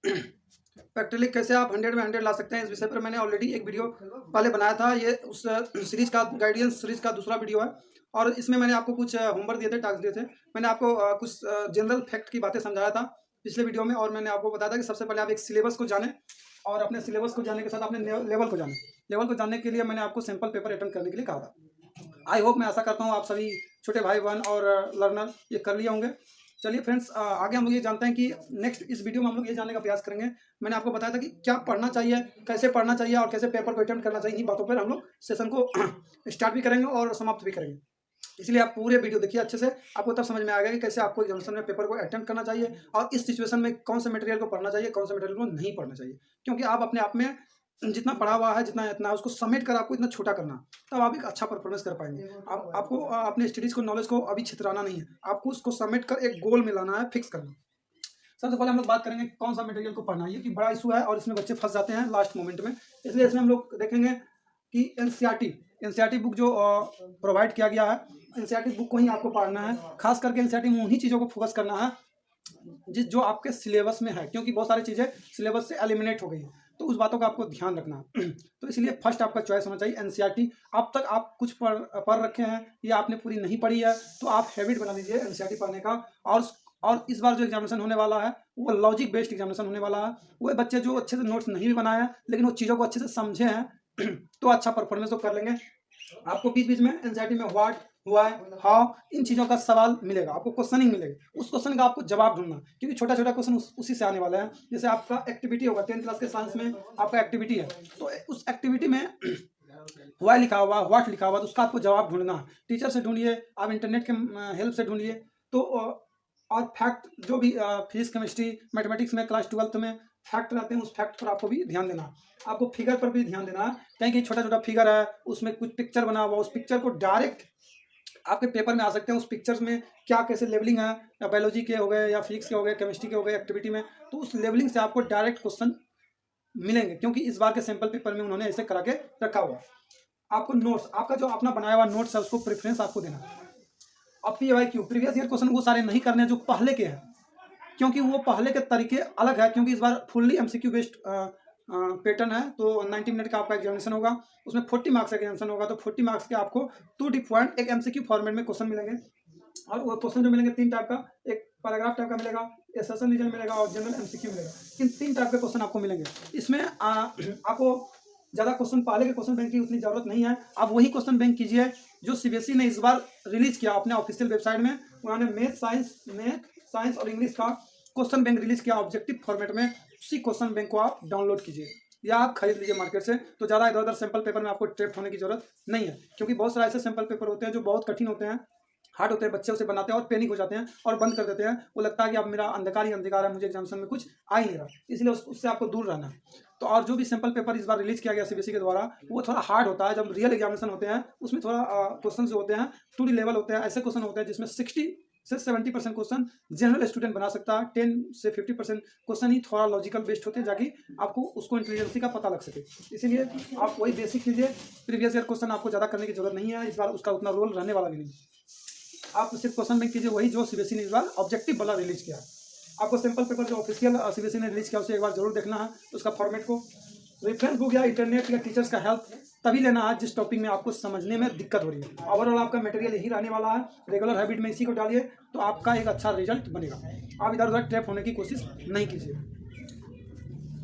Practically कैसे आप 100 में 100 ला सकते हैं, इस विषय पर मैंने ऑलरेडी एक वीडियो पहले बनाया था। ये उस सीरीज़ का गाइडेंस सीरीज़ का दूसरा वीडियो है और इसमें मैंने आपको कुछ होमवर्क दिए थे, टास्क दिए थे। मैंने आपको कुछ जनरल फैक्ट की बातें समझाया था पिछले वीडियो में और मैंने आपको बताया था कि सबसे पहले आप एक सिलेबस को जानें और अपने सिलेबस को जानने के साथ अपने लेवल को जानें। लेवल को जानने के लिए मैंने आपको सैंपल पेपर अटेम्प्ट करने के लिए कहा था। आई होप, मैं आशा करता हूँ आप सभी छोटे भाई बहन और लर्नर ये कर लिए होंगे। चलिए फ्रेंड्स, आगे हम लोग ये जानते हैं कि नेक्स्ट इस वीडियो में हम लोग ये जानने का प्रयास करेंगे। मैंने आपको बताया था कि क्या पढ़ना चाहिए, कैसे पढ़ना चाहिए और कैसे पेपर को अटेम्प्ट करना चाहिए। इन्हीं बातों पर हम लोग सेशन को स्टार्ट भी करेंगे और समाप्त भी करेंगे। इसलिए आप पूरे वीडियो देखिए अच्छे से, आपको तब समझ में आएगा कि कैसे आपको एग्जामिनेशन में पेपर को अटेम्प्ट करना चाहिए और इस सिचुएशन में कौन से मटेरियल को पढ़ना चाहिए, कौन से मटेरियल को नहीं पढ़ना चाहिए। क्योंकि आप अपने आप में जितना पढ़ा हुआ है, जितना इतना उसको समेट कर आपको इतना छोटा करना, तब आप एक अच्छा परफॉर्मेंस कर पाएंगे। आपको अपने स्टडीज़ को, नॉलेज को अभी छितराना नहीं है, आपको उसको समेट कर एक गोल में लाना है, फिक्स करना। सबसे पहले हम लोग बात करेंगे कौन सा मटेरियल को पढ़ना है। ये कि बड़ा इशू है और इसमें बच्चे फंस जाते हैं लास्ट मोमेंट में। इसलिए इसमें हम लोग देखेंगे कि एनसीईआरटी बुक जो प्रोवाइड किया गया है, एनसीईआरटी बुक को ही आपको पढ़ना है। खास करके एनसीईआरटी में उन्हीं चीज़ों को फोकस करना है जो आपके सिलेबस में है, क्योंकि बहुत सारी चीज़ें सिलेबस से एलिमिनेट हो गई हैं, तो उस बातों का आपको ध्यान रखना है। तो इसलिए फर्स्ट आपका चॉइस होना चाहिए एनसीईआरटी। अब तक आप कुछ पढ़ रखे हैं या आपने पूरी नहीं पढ़ी है, तो आप हैबिट बना लीजिए एनसीईआरटी पढ़ने का। और इस बार जो एग्जामिनेशन होने वाला है वो लॉजिक बेस्ड एग्जामिनेशन होने वाला है। वो बच्चे जो अच्छे से नोट्स नहीं भी बनाए हैं लेकिन वो चीज़ों को अच्छे से समझे हैं तो अच्छा परफॉर्मेंस तो कर लेंगे। आपको बीच बीच में एनसीईआरटी में व्हाट, व्हाई, हाउ, इन चीज़ों का सवाल मिलेगा, आपको क्वेश्चनिंग मिलेगी। उस क्वेश्चन का आपको जवाब ढूंढना, क्योंकि छोटा छोटा क्वेश्चन उसी से आने वाला है। जैसे आपका एक्टिविटी होगा 10th क्लास के साइंस में, आपका एक्टिविटी है, तो उस एक्टिविटी में वाई लिखा हुआ, व्हाट लिखा हुआ, तो उसका आपको जवाब ढूंढना है। टीचर से ढूंढिए, आप इंटरनेट के हेल्प से ढूंढिए। तो और फैक्ट जो भी फिजिक्स, केमिस्ट्री, मैथमेटिक्स में क्लास 12th में फैक्ट रहते हैं, उस फैक्ट पर आपको भी ध्यान देना है। आपको फिगर पर भी ध्यान देना है। कहीं कहीं छोटा छोटा फिगर है, उसमें कुछ पिक्चर बना हुआ, उस पिक्चर को डायरेक्ट आपके पेपर में आ सकते हैं। उस पिक्चर्स में क्या कैसे लेवलिंग है, या बायोलॉजी के हो गए, या फिजिक्स के हो गए, केमिस्ट्री के हो गए, एक्टिविटी में, तो उस लेवलिंग से आपको डायरेक्ट क्वेश्चन मिलेंगे, क्योंकि इस बार के सैंपल पेपर में उन्होंने ऐसे करा के रखा हुआ। आपको नोट्स, आपका जो अपना बनाया हुआ नोट्स है उसको प्रेफरेंस आपको देना है। अब PYQ प्रीवियस ईयर क्वेश्चन वो सारे नहीं करने जो पहले के हैं, क्योंकि वो पहले के तरीके अलग है। क्योंकि इस बार फुल्ली MCQ बेस्ड पैटर्न है, तो 90 मिनट का आपका एग्जामिनेशन होगा, उसमें 40 मार्क्स का एग्जामिनेशन होगा। तो 40 मार्क्स के आपको 2 डिफरेंट एक MCQ फॉर्मेट में क्वेश्चन मिलेंगे। और वो क्वेश्चन जो मिलेंगे 3 टाइप का, एक पैराग्राफ टाइप का मिलेगा, एक सेशन रीजन मिलेगा और जनरल MCQ मिलेगा। इन 3 टाइप के क्वेश्चन आपको मिलेंगे। इसमें आपको ज़्यादा क्वेश्चन, पहले के क्वेश्चन बैंक की उतनी ज़रूरत नहीं है। आप वही क्वेश्चन बैंक कीजिए जो CBSE ने इस बार रिलीज किया अपने ऑफिशियल वेबसाइट में। उन्होंने मैथ, साइंस और इंग्लिश का क्वेश्चन बैंक रिलीज किया ऑब्जेक्टिव फॉर्मेट में। उसी क्वेश्चन बैंक को आप डाउनलोड कीजिए या आप खरीद लीजिए मार्केट से। तो ज़्यादा इधर उधर सैंपल पेपर में आपको ट्रैप होने की जरूरत नहीं है, क्योंकि बहुत सारे ऐसे सैंपल पेपर होते हैं जो बहुत कठिन होते हैं, हार्ड होते हैं। बच्चे उसे बनाते हैं और पैनिक हो जाते हैं और बंद कर देते हैं। वो लगता है कि अब मेरा अंधकार ही अंधकार है, मुझे एग्जामिनेशन में कुछ आ ही नहीं रहा। इसलिए उससे आपको दूर रहना है। तो और जो भी सैंपल पेपर इस बार रिलीज किया गया CBSE के द्वारा, वो थोड़ा हार्ड होता है। जब रियल एग्जामिनेशन होते हैं उसमें थोड़ा क्वेश्चन जो होते हैं 2D लेवल होते हैं। ऐसे क्वेश्चन होते हैं जिसमें 60 से 70% क्वेश्चन जनरल स्टूडेंट बना सकता है। 10 से 50% क्वेश्चन ही थोड़ा लॉजिकल बेस्ड होते हैं, जाकि आपको उसको इंटेलिजेंसी का पता लग सके। इसीलिए आप वही बेसिक कीजिए। प्रीवियस ईयर क्वेश्चन आपको ज़्यादा करने की जरूरत नहीं है, इस बार उसका उतना रोल रहने वाला भी नहीं। आप सिर्फ क्वेश्चन बैंक कीजिए वही जो CBSE ने इस बार ऑब्जेक्टिव वाला रिलीज किया। आपको सैंपल पेपर जो ऑफिशियल CBSE ने रिलीज किया उसे एक बार जरूर देखना है, उसका फॉर्मेट को। रेफरेंस बुक या इंटरनेट या टीचर्स का हेल्प तभी लेना है जिस टॉपिक में आपको समझने में दिक्कत हो रही है। ओवरऑल आपका मटेरियल यही रहने वाला है। रेगुलर हैबिट में इसी को डालिए तो आपका एक अच्छा रिजल्ट बनेगा। आप इधर उधर ट्रैप होने की कोशिश नहीं कीजिए।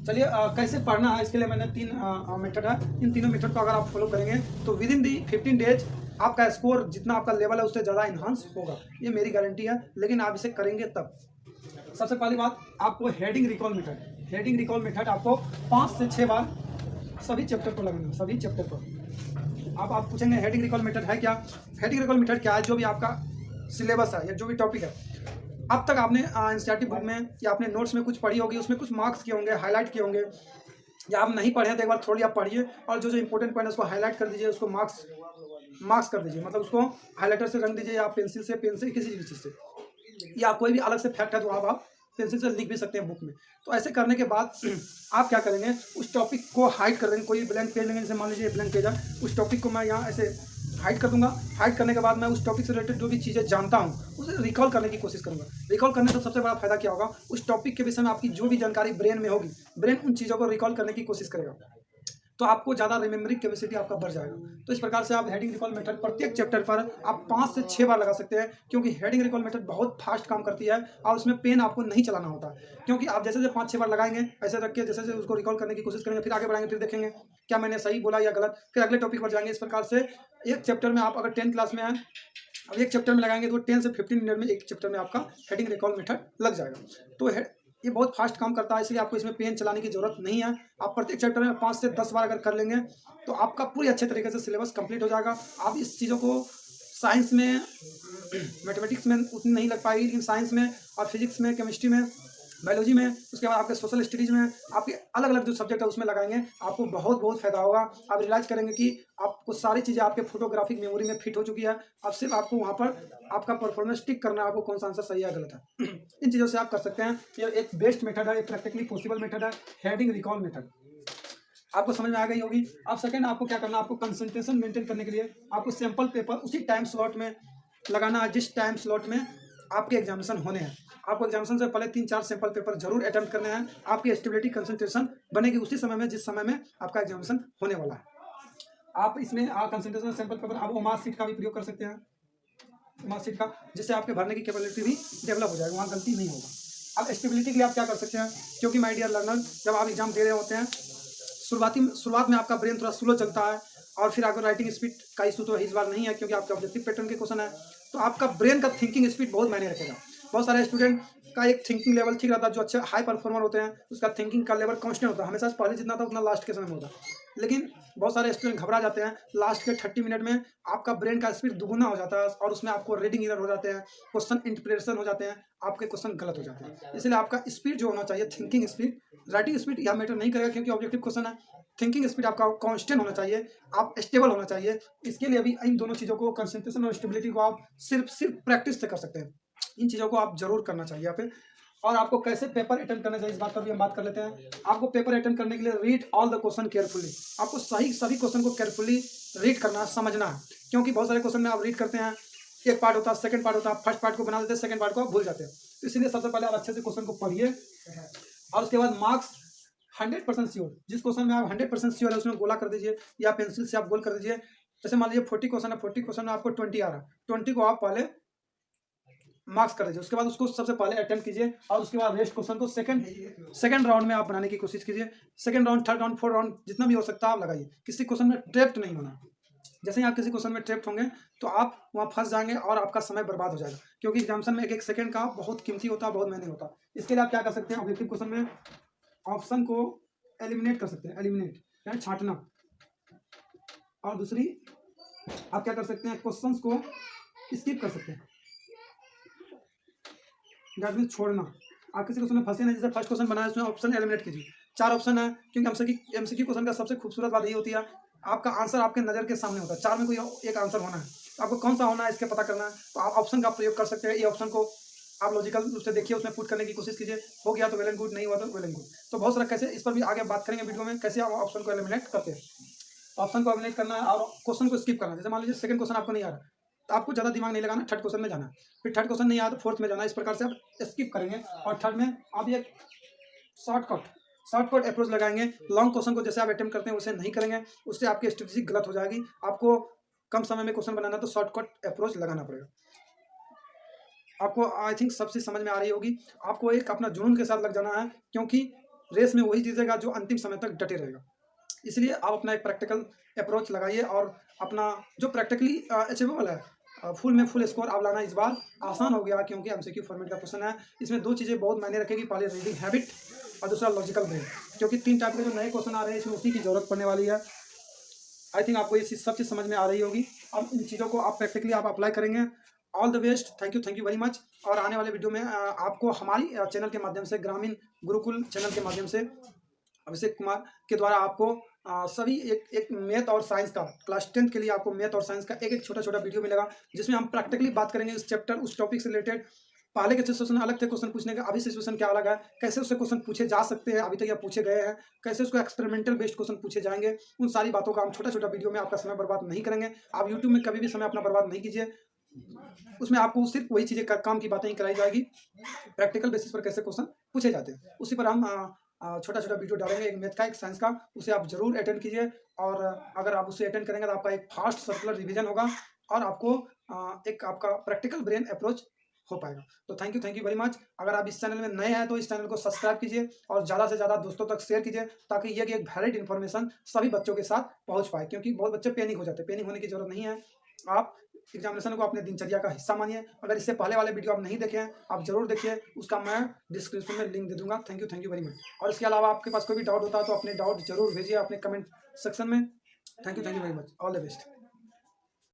चलिए, कैसे पढ़ना है इसके लिए मैंने 3 मेथड है। इन तीनों मेथड को अगर आप फॉलो करेंगे तो विद इन दी 15 डेज आपका स्कोर, जितना आपका लेवल है उससे ज़्यादा इन्हांस होगा, ये मेरी गारंटी है। लेकिन आप इसे करेंगे तब। सबसे पहली बात, आपको हेडिंग रिकॉल मेथड आपको 5 से 6 बार सभी चैप्टर को लगाना, सभी चैप्टर को। आप पूछेंगे हेडिंग रिकॉल मेथड है क्या? हेडिंग रिकॉल मेथड क्या है? जो भी आपका सिलेबस है या जो भी टॉपिक है, अब तक आपने एनसीईआरटी बुक में या अपने नोट्स में कुछ पढ़ी होगी, उसमें कुछ मार्क्स किए होंगे, हाईलाइट किए होंगे, या आप नहीं पढ़े हैं तो एक बार थोड़ी आप पढ़िए और जो जो इंपॉर्टेंट पॉइंट है उसको हाईलाइट कर दीजिए, उसको मार्क्स कर दीजिए। मतलब उसको हाईलाइटर से रंग दीजिए या पेंसिल से, किसी भी चीज़ से, या कोई भी अलग से फैक्ट है तो आप पेंसिल से लिख भी सकते हैं बुक में। तो ऐसे करने के बाद आप क्या करेंगे, उस टॉपिक को हाइड कर देंगे। कोई ब्लैंक पेज लेंगे, जैसे मान लीजिए ब्लैंक पेज है, उस टॉपिक को मैं यहाँ ऐसे हाइड कर दूंगा। हाइड करने के बाद मैं उस टॉपिक से रिलेटेड जो भी चीज़ें जानता हूँ उसे रिकॉल करने की कोशिश करूँगा। रिकॉल करने से सबसे बड़ा फायदा क्या होगा, उस टॉपिक के विषय में आपकी जो भी जानकारी ब्रेन में होगी, ब्रेन उन चीज़ों को रिकॉल करने की कोशिश करेगा, तो आपको ज़्यादा रिमेमोरिंग कैपेसिटी आपका बढ़ जाएगा। तो इस प्रकार से आप हेडिंग रिकॉल मेथड प्रत्येक चैप्टर पर आप 5 से 6 बार लगा सकते हैं, क्योंकि हेडिंग रिकॉल मेथड बहुत फास्ट काम करती है और उसमें पेन आपको नहीं चलाना होता। क्योंकि आप जैसे जैसे 5-6 बार लगाएंगे ऐसे रख के जैसे जैसे उसको रिकॉल करने की कोशिश करेंगे, फिर आगे बढ़ाएंगे, फिर देखेंगे क्या मैंने सही बोला या गलत, फिर अगले टॉपिक पर जाएंगे। इस प्रकार से एक चैप्टर में आप अगर 10th क्लास में हैं, अब एक चैप्टर में लगाएंगे तो 10 से 15 मिनट में एक चैप्टर में आपका हेडिंग रिकॉल मेथड लग जाएगा। तो ये बहुत फास्ट काम करता है, इसलिए आपको इसमें पेन चलाने की जरूरत नहीं है। आप प्रत्येक चैप्टर में 5 से 10 बार अगर कर लेंगे तो आपका पूरी अच्छे तरीके से सिलेबस कंप्लीट हो जाएगा। आप इस चीज़ों को साइंस में मैथमेटिक्स में उतनी नहीं लग पाएगी, लेकिन साइंस में और फिजिक्स में, केमिस्ट्री में, बायोलॉजी में, उसके बाद आपके सोशल स्टडीज़ में, आपके अलग अलग जो सब्जेक्ट है उसमें लगाएंगे, आपको बहुत बहुत फायदा होगा। आप रियलाइज करेंगे कि आपको सारी चीज़ें आपके फोटोग्राफिक मेमोरी में फिट हो चुकी है। अब सिर्फ आपको वहाँ पर आपका परफॉर्मेंस टिक करना है, आपको कौन सा आंसर सही है गलत है। इन चीज़ों से आप कर सकते हैं। ये एक बेस्ट मेथड है, एक प्रैक्टिकली पॉसिबल मेथड है, हेडिंग रिकॉल मेथड। आपको समझ में आ गई होगी। अब सेकंड आपको क्या करना है, आपको कंसंट्रेशन मेंटेन करने के लिए आपको सैंपल पेपर उसी टाइम स्लॉट में लगाना है जिस टाइम स्लॉट में आपके एग्जामिनेशन होने हैं। आपको एग्जामिनेशन से पहले 3-4 सैंपल पेपर जरूर अटेम्प्ट करने हैं। आपकी स्टेबिलिटी कंसंट्रेशन बनेगी उसी समय में जिस समय में आपका एग्जामिनेशन होने वाला है। आप इसमें कंसंट्रेशन सैंपल पेपर आप ओमार सीट का भी प्रयोग कर सकते हैं, ओमार सीट का, जिससे आपके भरने की कैपेबिलिटी भी डेवलप हो जाएगी, वहाँ गलती नहीं होगा। अब स्टेबिलिटी के लिए आप क्या कर सकते हैं, क्योंकि माय डियर लर्नर जब आप एग्जाम दे रहे होते हैं शुरुआत में आपका ब्रेन थोड़ा स्लो चलता है और फिर अगर राइटिंग स्पीड का इशू तो इस बार नहीं है, क्योंकि आपका ऑब्जेक्टिव पैटर्न के क्वेश्चन है, तो आपका ब्रेन का थिंकिंग स्पीड बहुत मायने रखेगा। बहुत सारे स्टूडेंट का एक थिंकिंग लेवल ठीक रहता है, जो अच्छे हाई परफॉर्मर होते हैं उसका थिंकिंग का लेवल कांस्टेंट होता है, हमेशा पहले जितना था उतना लास्ट के समय में होता है। लेकिन बहुत सारे स्टूडेंट घबरा जाते हैं, लास्ट के 30 मिनट में आपका ब्रेन का स्पीड दुगुना हो जाता है और उसमें आपको रीडिंग एरर हो जाते हैं, क्वेश्चन इंटरप्रिटेशन हो जाते हैं, आपके क्वेश्चन गलत हो जाते हैं। इसलिए आपका स्पीड जो होना चाहिए, थिंकिंग स्पीड, राइटिंग स्पीड यह मैटर नहीं करेगा क्योंकि ऑब्जेक्टिव क्वेश्चन है। थिंकिंग स्पीड आपका कांस्टेंट होना चाहिए, आप स्टेबल होना चाहिए। इसके लिए भी इन दोनों चीज़ों को, कंसंट्रेशन और स्टेबिलिटी को, आप सिर्फ प्रैक्टिस से कर सकते हैं। इन चीज़ों को आप जरूर करना चाहिए यहाँ पे। और आपको कैसे पेपर अटेम्प्ट करना चाहिए इस बात पर भी हम बात कर लेते हैं। आपको पेपर अटेम्प्ट करने के लिए read all the question carefully. आपको सभी क्वेश्चन को केयरफुली रीड करना, समझना है, क्योंकि बहुत सारे क्वेश्चन में आप रीड करते हैं, एक पार्ट होता है, सेकंड पार्ट होता है, फर्स्ट पार्ट को बना देते हैं, सेकंड पार्ट को आप भूल जाते हैं। तो इसलिए सबसे पहले आप अच्छे से क्वेश्चन को पढ़िए और उसके बाद मार्क्स 100% श्योर, जिस क्वेश्चन में आप 100% श्योर है उसमें गोला कर दीजिए या पेंसिल से आप गोल कर दीजिए। जैसे मान लीजिए 40 क्वेश्चन है, 40 क्वेश्चन में आपको 20 आ रहा है, 20 को आप पहले मार्क्स कर दीजिए, उसके बाद उसको सबसे पहले अटेम्प्ट कीजिए और उसके बाद रेस्ट क्वेश्चन को सेकंड राउंड में आप बनाने की कोशिश कीजिए। Second round, third round, fourth round, जितना भी हो सकता है आप लगाइए। किसी क्वेश्चन में ट्रैप्ड नहीं होना। जैसे ही आप किसी क्वेश्चन में ट्रैप्ड होंगे तो आप वहाँ फंस जाएंगे और आपका समय बर्बाद हो जाएगा, क्योंकि एग्जामिनेशन में एक एक सेकंड का बहुत कीमती होता है, बहुत महंगे होता है। इसके लिए आप क्या कर सकते हैं, ऑब्जेक्टिव क्वेश्चन में ऑप्शन को एलिमिनेट कर सकते हैं, एलिमिनेट यानी छांटना। और दूसरी आप क्या कर सकते हैं, क्वेश्चंस को स्किप कर सकते हैं, दैट मीन्स छोड़ना। आप किसी क्वेश्चन में फंसे नहीं, जैसे फर्स्ट क्वेश्चन बनाया उसमें ऑप्शन एलिमिनेट कीजिए। 4 ऑप्शन है, क्योंकि एमसीक्यू क्वेश्चन का सबसे खूबसूरत बात यही होती है आपका आंसर आपके नज़र के सामने होता है। 4 में कोई एक आंसर होना है, तो आपको कौन सा होना है इसके पता करना है, तो आप ऑप्शन का प्रयोग कर सकते हैं। ये ऑप्शन को आप लॉजिकल रूप से देखिए, उसमें पुट करने की कोशिश कीजिए, हो गया तो वेल एंड गुड, नहीं हुआ तो वेल एंड गुड। तो बहुत सारा कैसे, इस पर भी आगे बात करेंगे वीडियो में, कैसे आप ऑप्शन को एलिमिनेट करते हैं। ऑप्शन को एलिमिनेट करना है और क्वेश्चन को स्किप करना है। जैसे मान लीजिए सेकंड क्वेश्चन आपको नहीं आ रहा, तो आपको ज़्यादा दिमाग नहीं लगाना, थर्ड क्वेश्चन में जाना, फिर थर्ड क्वेश्चन नहीं आया तो फोर्थ में जाना। इस प्रकार से आप स्किप करेंगे और थर्ड में आप ये शॉर्टकट अप्रोच लगाएंगे। लॉन्ग क्वेश्चन को जैसे आप अटेम्प्ट करते हैं वैसे नहीं करेंगे, उससे आपकी स्ट्रेटेजी गलत हो जाएगी। आपको कम समय में क्वेश्चन बनाना तो शॉर्टकट अप्रोच लगाना पड़ेगा। आपको आई थिंक सब चीज़ समझ में आ रही होगी। आपको एक अपना जुनून के साथ लग जाना है, क्योंकि रेस में वही जीतेगा जो अंतिम समय तक डटे रहेगा। इसलिए आप अपना एक प्रैक्टिकल अप्रोच लगाइए और अपना जो प्रैक्टिकली अचीवेबल है, फुल स्कोर आप लाना इस बार आसान हो गया, क्योंकि एमसीक्यू फॉर्मेट का क्वेश्चन है। इसमें 2 चीज़ें बहुत मायने रखेगी, पहले रीडिंग हैबिट और दूसरा लॉजिकल ब्रेन, क्योंकि 3 टाइप के जो नए क्वेश्चन आ रहे हैं इसमें उसी की जरूरत पड़ने वाली है। आई थिंक आपको ये चीज़ सब चीज़ समझ में आ रही होगी। अब इन चीज़ों को आप प्रैक्टिकली आप अप्लाई करेंगे। All the best, thank you very much. और आने वाले वीडियो में आपको हमारी चैनल के माध्यम से, ग्रामीण गुरुकुल चैनल के माध्यम से अभिषेक कुमार के द्वारा आपको सभी एक मैथ और साइंस का, क्लास 10th के लिए आपको मैथ और साइंस का एक छोटा वीडियो मिलेगा, जिसमें हम प्रैक्टिकली बात करेंगे उस चैप्टर, उस टॉपिक से रिलेटेड पहले के सिचुएशन अलग थे क्वेश्चन पूछने का, अभी सिचुएशन क्या अलग है, कैसे उससे क्वेश्चन पूछे जा सकते हैं, अभी तक या पूछे गए हैं, कैसे उसको एक्सपेरिमेंटल बेस्ड क्वेश्चन पूछे जाएंगे, उन सारी बातों का हम छोटा-छोटा वीडियो में आपका समय बर्बाद नहीं करेंगे। आप यूट्यूब में कभी भी समय अपना बर्बाद नहीं कीजिए। उसमें आपको सिर्फ वही चीज़ें काम की बातें ही कराई जाएगी, प्रैक्टिकल बेसिस पर कैसे क्वेश्चन पूछे जाते हैं, उसी पर हम छोटा-छोटा वीडियो डालेंगे, एक मैथ का, एक साइंस का, उसे आप ज़रूर अटेंड कीजिए। और अगर आप उसे अटेंड करेंगे तो आपका एक फास्ट सर्कुलर रिवीजन होगा और आपको एक आपका प्रैक्टिकल ब्रेन अप्रोच हो पाएगा। तो थैंक यू वेरी मच। अगर आप इस चैनल में नए हैं तो इस चैनल को सब्सक्राइब कीजिए और ज़्यादा से ज़्यादा दोस्तों तक शेयर कीजिए, ताकि ये कि एक वैलिड इन्फॉर्मेशन सभी बच्चों के साथ पहुँच पाए, क्योंकि बहुत बच्चे पैनिक हो जाते हैं। पैनिक होने की ज़रूरत नहीं है। आप एग्जामिनेशन को अपने दिनचर्या का हिस्सा मानिए। अगर इससे पहले वाले वीडियो आप नहीं देखे हैं, आप ज़रूर देखिए, उसका मैं डिस्क्रिप्शन में लिंक दे दूँगा। Thank you very much. और इसके अलावा आपके पास कोई भी डाउट होता है तो अपने डाउट ज़रूर भेजिए अपने कमेंट सेक्शन में। Thank you very much. All the best.